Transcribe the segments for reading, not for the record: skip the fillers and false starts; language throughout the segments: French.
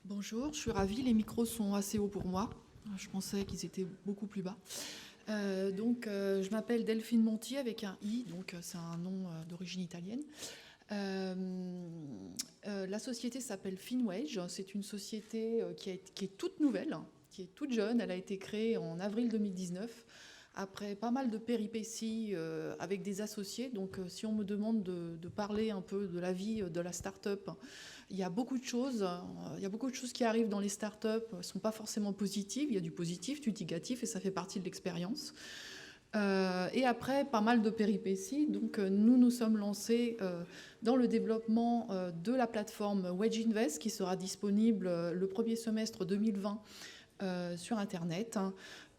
Bonjour, je suis ravie, les micros sont assez hauts pour moi. Je pensais qu'ils étaient beaucoup plus bas. Je m'appelle Delphine Monti avec un I, donc c'est un nom d'origine italienne. La société s'appelle Finwage, c'est une société qui est toute nouvelle, qui est toute jeune. Elle a été créée en avril 2019, après pas mal de péripéties avec des associés. Donc si on me demande de parler un peu de la vie de la start-up, il y a beaucoup de choses. Il y a beaucoup de choses qui arrivent dans les start-up, ne sont pas forcément positives. Il y a du positif, du négatif, et ça fait partie de l'expérience. Et après, pas mal de péripéties. Donc, nous sommes lancés dans le développement de la plateforme Wedge Invest, qui sera disponible le premier semestre 2020 sur Internet.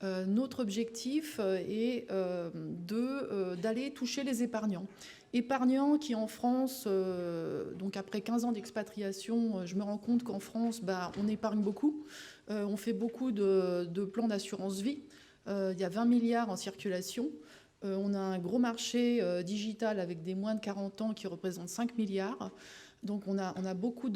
Notre objectif est d'aller toucher les épargnants. Épargnants qui, en France, donc après 15 ans d'expatriation, je me rends compte qu'en France, on épargne beaucoup. On fait beaucoup de plans d'assurance vie. Il y a 20 milliards en circulation. On a un gros marché digital avec des moins de 40 ans qui représentent 5 milliards. Donc on a beaucoup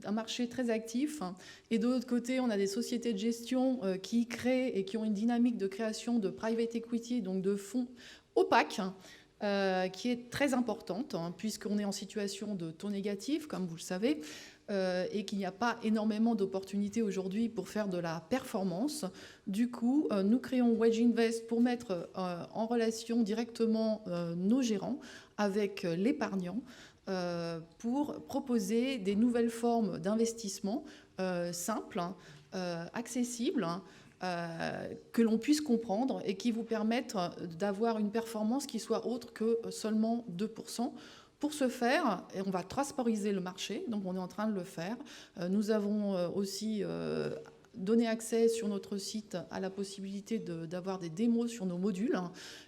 un marché très actif. Et de l'autre côté, on a des sociétés de gestion qui créent et qui ont une dynamique de création de private equity, donc de fonds opaques, qui est très importante, puisqu'on est en situation de taux négatif, comme vous le savez, et qu'il n'y a pas énormément d'opportunités aujourd'hui pour faire de la performance. Du coup, nous créons Wedge Invest pour mettre en relation directement nos gérants avec l'épargnant pour proposer des nouvelles formes d'investissement simples, accessibles, que l'on puisse comprendre et qui vous permettent d'avoir une performance qui soit autre que seulement 2%. Pour ce faire, on va transporiser le marché, donc on est en train de le faire. Nous avons aussi donné accès sur notre site à la possibilité d'avoir des démos sur nos modules.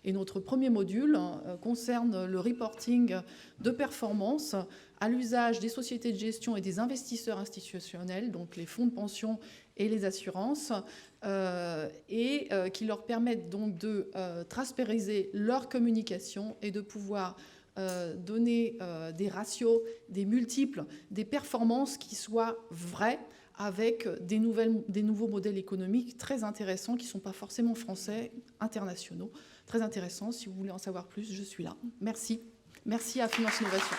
Et notre premier module concerne le reporting de performance à l'usage des sociétés de gestion et des investisseurs institutionnels, donc les fonds de pension et les assurances, qui leur permettent donc de transporiser leur communication et de pouvoir donner des ratios, des multiples, des performances qui soient vraies avec des nouveaux modèles économiques très intéressants qui ne sont pas forcément français, internationaux. Très intéressants. Si vous voulez en savoir plus, je suis là. Merci. Merci à Finance Innovation.